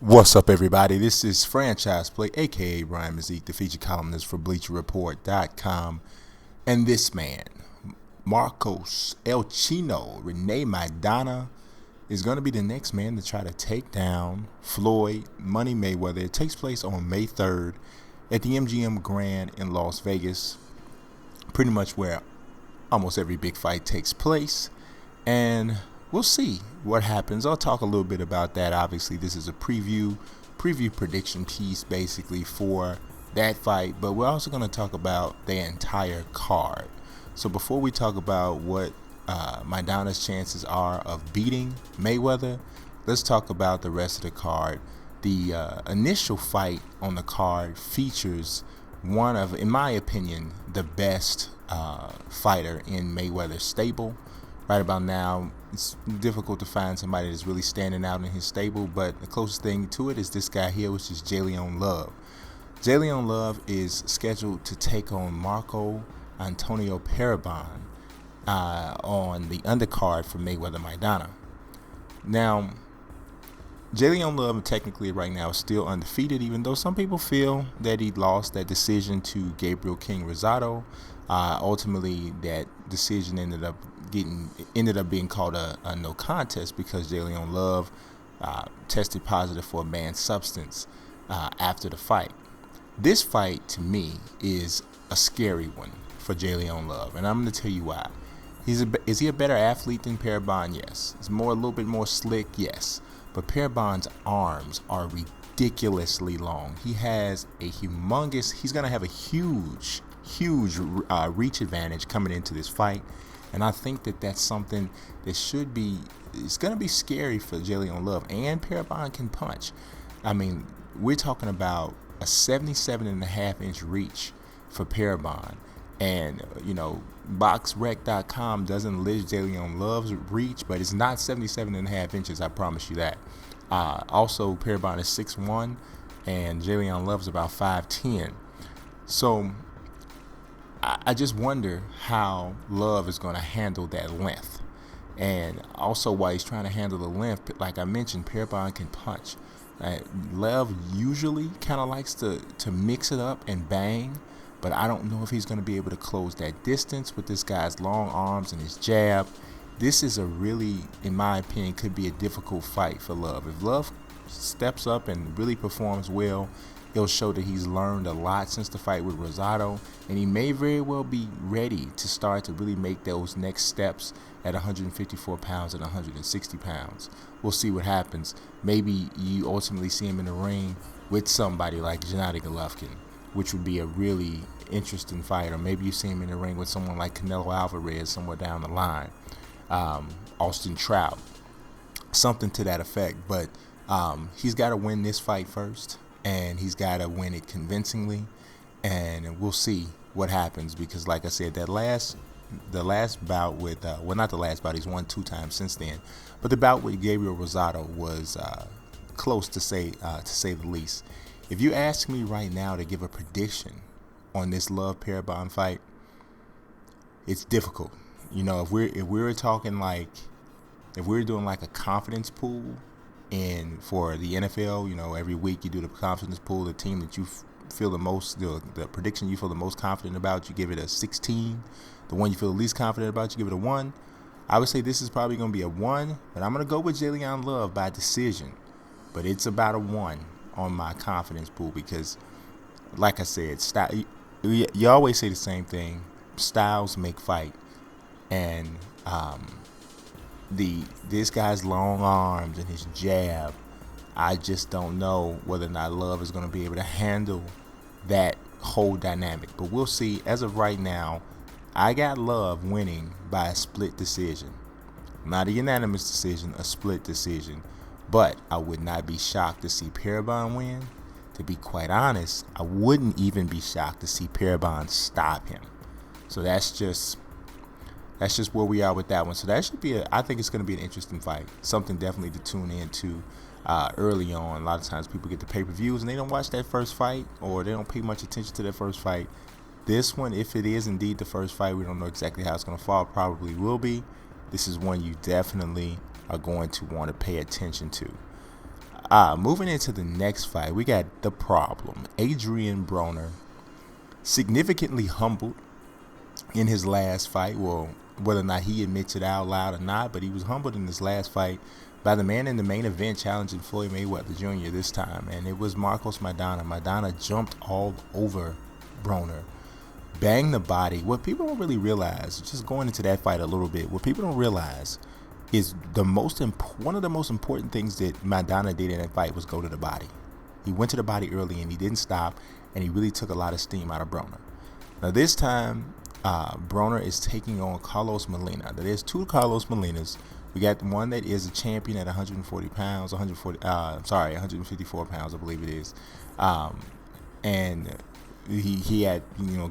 What's up, everybody? This is Franchise Play, aka Ryan Mazik, the feature columnist for BleacherReport.com. And this man, Marcos El Chino Rene Maidana, is going to be the next man to try to take down Floyd Mayweather. It takes place on May 3rd at the MGM Grand in Las Vegas, pretty much where almost every big fight takes place. And we'll see what happens. I'll talk a little bit about that. Obviously, this is a preview prediction piece basically for that fight, but we're also going to talk about the entire card. So before we talk about what Maidana's chances are of beating Mayweather, let's talk about the rest of the card. The initial fight on the card features one of, in my opinion, the best fighter in Mayweather's stable. Right about now, it's difficult to find somebody that's really standing out in his stable, but the closest thing to it is this guy here, which is J'Leon Love. J'Leon Love is scheduled to take on Marco Antonio Parabon on the undercard for Mayweather Maidana. Now, J'Leon Love technically right now is still undefeated, even though some people feel that he lost that decision to Gabriel King Rosado. Ultimately, that decision ended up being called a no contest because J'Leon Love tested positive for a banned substance after the fight. This fight, to me, is a scary one for J'Leon Love, and I'm going to tell you why. Is he a better athlete than Parabon? Yes. Is a little bit more slick? Yes. But Parabon's arms are ridiculously long. He has a he's going to have a huge reach advantage coming into this fight. And I think that that's something that it's going to be scary for J'Leon Love. And Parabon can punch. I mean, we're talking about a 77.5-inch reach for Parabon. And, BoxRec.com doesn't list J'Leon Love's reach, but it's not 77.5 inches, I promise you that. Also, Parabon is 6'1", and J'Leon Love's about 5'10". So I just wonder how Love is going to handle that length. And also, while he's trying to handle the length, like I mentioned, Parabon can punch. Love usually kind of likes to mix it up and bang, but I don't know if he's going to be able to close that distance with this guy's long arms and his jab. This is a really, in my opinion, could be a difficult fight for Love. If Love steps up and really performs well, he'll show that he's learned a lot since the fight with Rosado, and he may very well be ready to start to really make those next steps at 154 pounds and 160 pounds. We'll see what happens. Maybe you ultimately see him in the ring with somebody like Gennady Golovkin, which would be a really interesting fight. Or maybe you see him in the ring with someone like Canelo Alvarez somewhere down the line. Austin Trout. Something to that effect. But he's got to win this fight first. And he's got to win it convincingly, and we'll see what happens. Because, like I said, the last bout with not the last bout, he's won 2 times since then, but the bout with Gabriel Rosado was close to say the least. If you ask me right now to give a prediction on this Love Parabon fight, it's difficult. If we're talking like, if we're doing like a confidence pool. And for the NFL, every week you do the confidence pool, the team that you feel the most, the prediction you feel the most confident about, you give it a 16. The one you feel the least confident about, you give it a 1. I would say this is probably going to be a 1, but I'm going to go with J'Leon Love by decision. But it's about a 1 on my confidence pool because, like I said, you always say the same thing. Styles make fight. And this guy's long arms and his jab, I just don't know whether or not Love is going to be able to handle that whole dynamic. But we'll see. As of right now, I got Love winning by a split decision. Not a unanimous decision, a split decision. But I would not be shocked to see Parabon win. To be quite honest, I wouldn't even be shocked to see Parabon stop him. So that's just where we are with that one. So that should be I think it's going to be an interesting fight. Something definitely to tune into early on. A lot of times people get the pay-per-views and they don't watch that first fight, or they don't pay much attention to that first fight. This one, if it is indeed the first fight, we don't know exactly how it's going to fall. Probably will be. This is one you definitely are going to want to pay attention to. Moving into the next fight, we got the problem. Adrian Broner, significantly humbled in his last fight. Well, whether or not he admits it out loud or not, but he was humbled in his last fight by the man in the main event challenging Floyd Mayweather Jr. this time, and it was Marcos Maidana. Maidana jumped all over Broner, banged the body. What people don't really realize, just going into that fight a little bit, what people don't realize is one of the most important things that Maidana did in that fight was go to the body. He went to the body early and he didn't stop, and he really took a lot of steam out of Broner. Now this time, Broner is taking on Carlos Molina. Now, there's two Carlos Molinas. We got one that is a champion at 140 pounds, 154 pounds, I believe it is. And he had,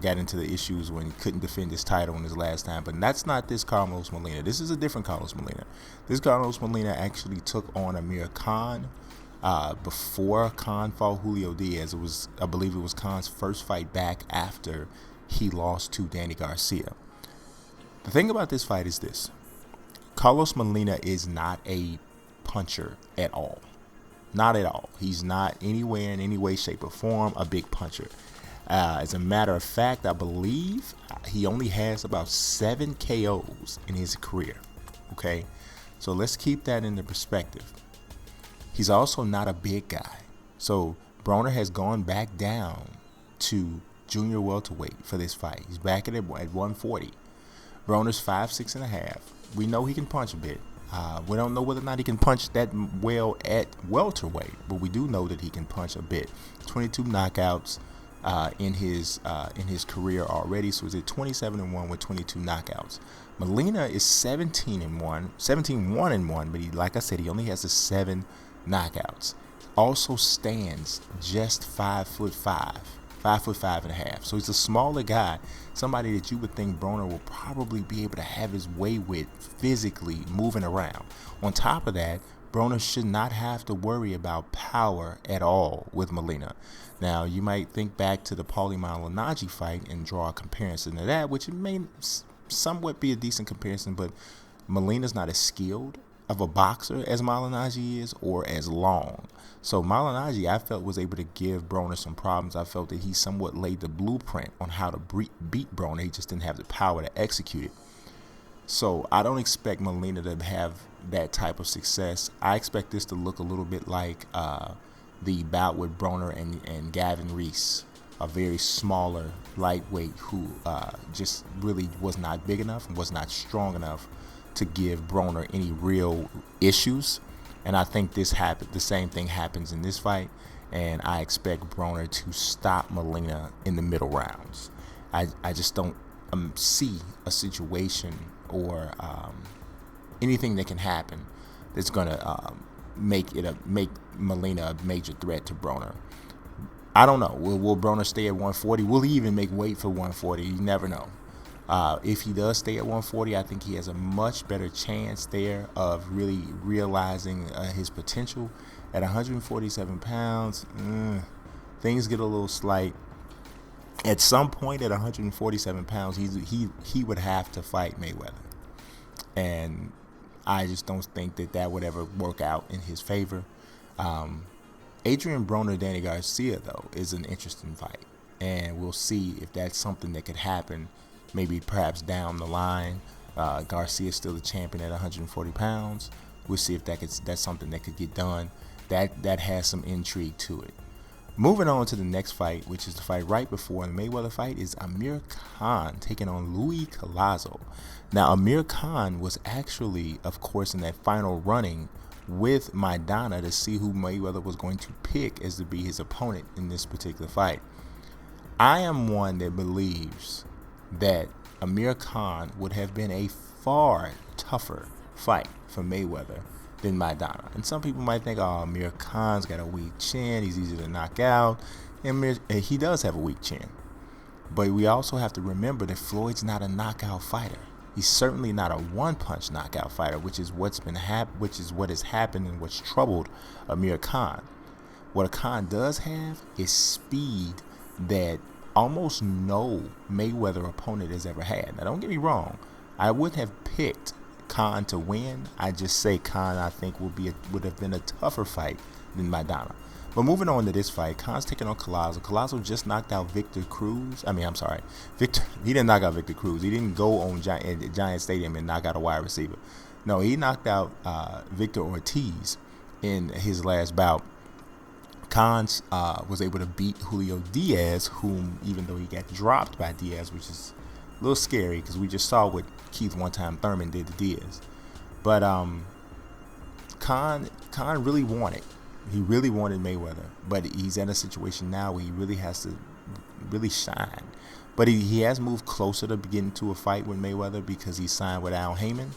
got into the issues when he couldn't defend his title in his last time. But that's not this Carlos Molina. This is a different Carlos Molina. This Carlos Molina actually took on Amir Khan before Khan fought Julio Diaz. I believe it was Khan's first fight back after he lost to Danny Garcia. The thing about this fight is this. Carlos Molina is not a puncher at all. Not at all. He's not anywhere in any way, shape, or form a big puncher. As a matter of fact, I believe he only has about 7 KOs in his career. Okay? So let's keep that into perspective. He's also not a big guy. So Broner has gone back down to junior welterweight for this fight. He's back at 140. Broner's 5'6.5". We know he can punch a bit. We don't know whether or not he can punch that well at welterweight, but we do know that he can punch a bit. 22 knockouts in his career already, so he's at 27-1 with 22 knockouts. Molina is 17-1, but like I said, he only has 7 knockouts. Also stands just 5'5". 5'5.5". So he's a smaller guy, somebody that you would think Broner will probably be able to have his way with physically moving around. On top of that, Broner should not have to worry about power at all with Molina. Now, you might think back to the Paulie Malignaggi fight and draw a comparison to that, which may somewhat be a decent comparison, but Molina's not as skilled of a boxer as Malignaggi is, or as long. So Malignaggi, I felt, was able to give Broner some problems. I felt that he somewhat laid the blueprint on how to beat Broner. He just didn't have the power to execute it. So I don't expect Molina to have that type of success. I expect this to look a little bit like the bout with Broner and Gavin Reese, a very smaller lightweight who just really was not big enough and was not strong enough to give Broner any real issues. And I think the same thing happens in this fight, and I expect Broner to stop Molina in the middle rounds. I just don't see a situation or anything that can happen that's going to make Molina a major threat to Broner. I don't know. Will Broner stay at 140? Will he even make weight for 140? You never know. If he does stay at 140, I think he has a much better chance there of really realizing his potential. At 147 pounds, things get a little slight. At some point at 147 pounds, he would have to fight Mayweather. And I just don't think that would ever work out in his favor. Adrian Broner, Danny Garcia, though, is an interesting fight. And we'll see if that's something that could happen. Maybe perhaps down the line. Garcia is still the champion at 140 pounds. We'll see if that's something that could get done. That has some intrigue to it. Moving on to the next fight, which is the fight right before the Mayweather fight, is Amir Khan taking on Louis Collazo. Now, Amir Khan was actually, of course, in that final running with Maidana to see who Mayweather was going to pick as to be his opponent in this particular fight. I am one that believes that Amir Khan would have been a far tougher fight for Mayweather than Maidana. And some people might think, oh, Amir Khan's got a weak chin, he's easy to knock out. And he does have a weak chin. But we also have to remember that Floyd's not a knockout fighter. He's certainly not a one-punch knockout fighter, which is what has happened and what's troubled Amir Khan. What a Khan does have is speed that almost no Mayweather opponent has ever had. Now, don't get me wrong. I would have picked Khan to win, I just say Khan, I think, would have been a tougher fight than Maidana. But moving on to this fight, Khan's taking on Collazo. Collazo just knocked out Victor Cruz. Victor. He didn't knock out Victor Cruz. He didn't go on Giant Stadium and knock out a wide receiver. No, he knocked out Victor Ortiz in his last bout. Khan was able to beat Julio Diaz, whom, even though he got dropped by Diaz, which is a little scary because we just saw what Keith One-Time Thurman did to Diaz. But Khan really wanted. He really wanted Mayweather, but he's in a situation now where he really has to really shine. But he has moved closer to getting to a fight with Mayweather because he signed with Al Heyman.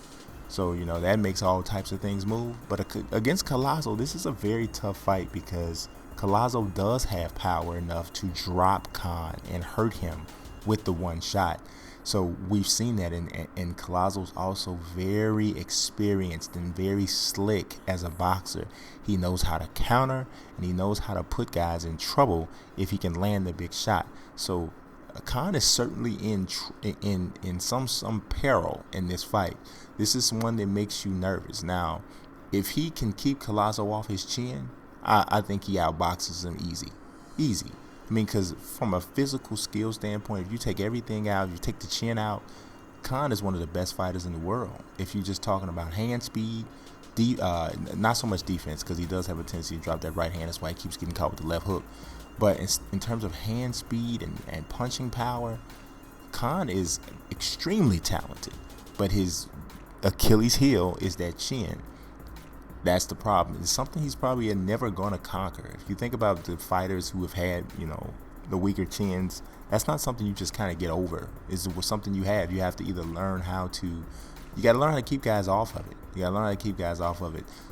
So, that makes all types of things move. But against Collazo, this is a very tough fight because Collazo does have power enough to drop Khan and hurt him with the one shot. So we've seen that, and Collazo's also very experienced and very slick as a boxer. He knows how to counter, and he knows how to put guys in trouble if he can land the big shot. So Khan is certainly in some peril in this fight. This is one that makes you nervous. Now, if he can keep Collazo off his chin, I think he outboxes him easy. I mean, because from a physical skill standpoint, if you take everything out, you take the chin out, Khan is one of the best fighters in the world. If you're just talking about hand speed, not so much defense, because he does have a tendency to drop that right hand. That's why he keeps getting caught with the left hook. But in terms of hand speed and punching power, Khan is extremely talented. But his Achilles heel is that chin. That's the problem. It's something he's probably never going to conquer. If you think about the fighters who have had, the weaker chins, that's not something you just kind of get over. It's something you have. You have to either learn how to keep guys off of it. Vladimir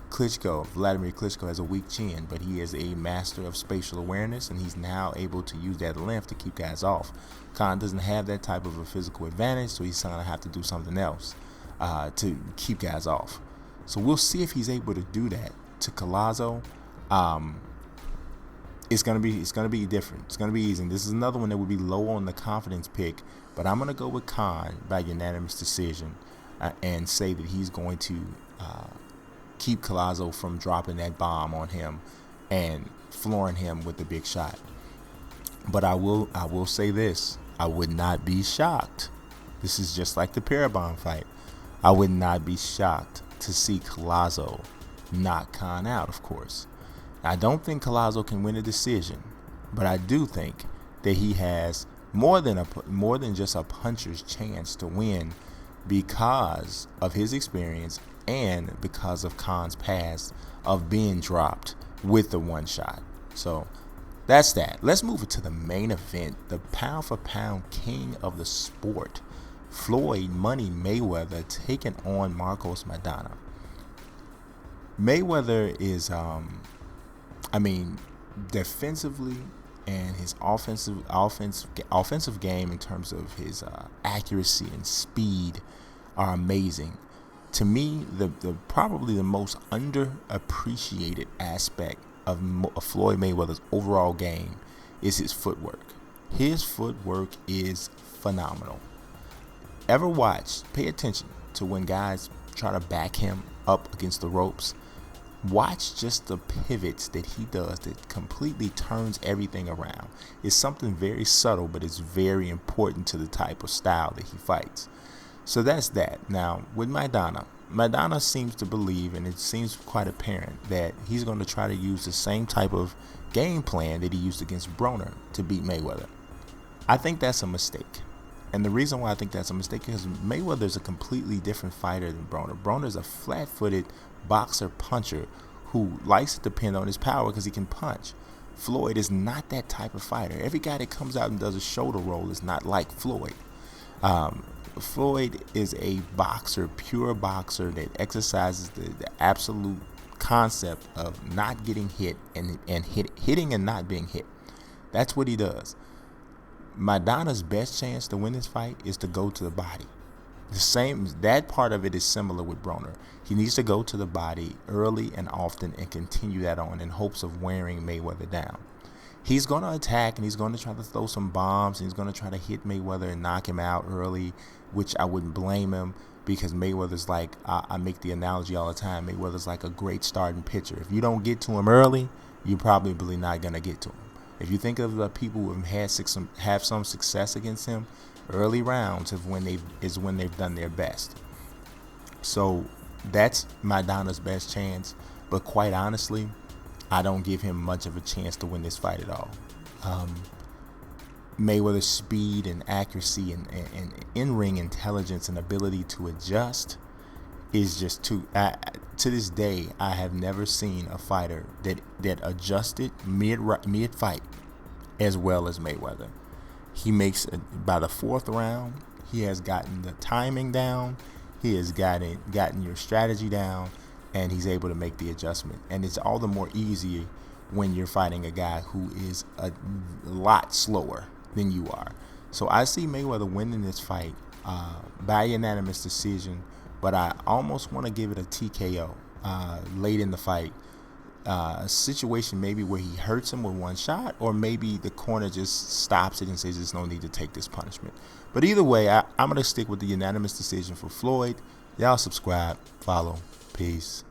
Klitschko has a weak chin, but he is a master of spatial awareness, and he's now able to use that length to keep guys off. Khan doesn't have that type of a physical advantage, so he's going to have to do something else to keep guys off. So we'll see if he's able to do that to Collazo. It's gonna be different. It's gonna be easy. And this is another one that would be low on the confidence pick, but I'm gonna go with Khan by unanimous decision and say that he's going to keep Collazo from dropping that bomb on him and flooring him with the big shot. But I will say this: I would not be shocked. This is just like the Parabon fight. I would not be shocked to see Collazo knock Khan out, of course. I don't think Collazo can win a decision, but I do think that he has more than just a puncher's chance to win because of his experience and because of Khan's past of being dropped with the one shot. So that's that. Let's move it to the main event, the pound for pound king of the sport, Floyd Money Mayweather taking on Marcos Maidana. Mayweather is, defensively and his offensive game in terms of his accuracy and speed are amazing. To me, the probably the most underappreciated aspect of Floyd Mayweather's overall game is his footwork. His footwork is phenomenal. Pay attention to when guys try to back him up against the ropes. Watch just the pivots that he does that completely turns everything around. It's something very subtle, but it's very important to the type of style that he fights. So that's that. Now, with Maidana seems to believe, and it seems quite apparent, that he's going to try to use the same type of game plan that he used against Broner to beat Mayweather. I think that's a mistake. And the reason why I think that's a mistake is Mayweather's a completely different fighter than Broner. Broner's a flat-footed boxer puncher who likes to depend on his power because he can punch. Floyd is not that type of fighter. Every guy that comes out and does a shoulder roll is not like Floyd. Floyd is a boxer, pure boxer that exercises the absolute concept of not getting hit and hitting and not being hit. That's what he does. Maidana's best chance to win this fight is to go to the body. That part of it is similar with Broner. He needs to go to the body early and often and continue that on in hopes of wearing Mayweather down. He's going to attack and he's going to try to throw some bombs and he's going to try to hit Mayweather and knock him out early, which I wouldn't blame him. because Mayweather's like, I make the analogy all the time, Mayweather's like a great starting pitcher. If you don't get to him early, you're probably not going to get to him. If you think of the people who have some success against him, early rounds is when they've done their best. So that's Maidana's best chance. But quite honestly, I don't give him much of a chance to win this fight at all. Mayweather's speed and accuracy and in-ring intelligence and ability to adjust is just too. To this day, I have never seen a fighter that adjusted mid-fight as well as Mayweather. He makes by the fourth round, he has gotten the timing down. He has gotten your strategy down, and he's able to make the adjustment. And it's all the more easy when you're fighting a guy who is a lot slower than you are. So I see Mayweather winning this fight by unanimous decision, but I almost want to give it a TKO late in the fight. A situation maybe where he hurts him with one shot, or maybe the corner just stops it and says there's no need to take this punishment. But either way, I'm going to stick with the unanimous decision for Floyd. Y'all subscribe, follow. Peace.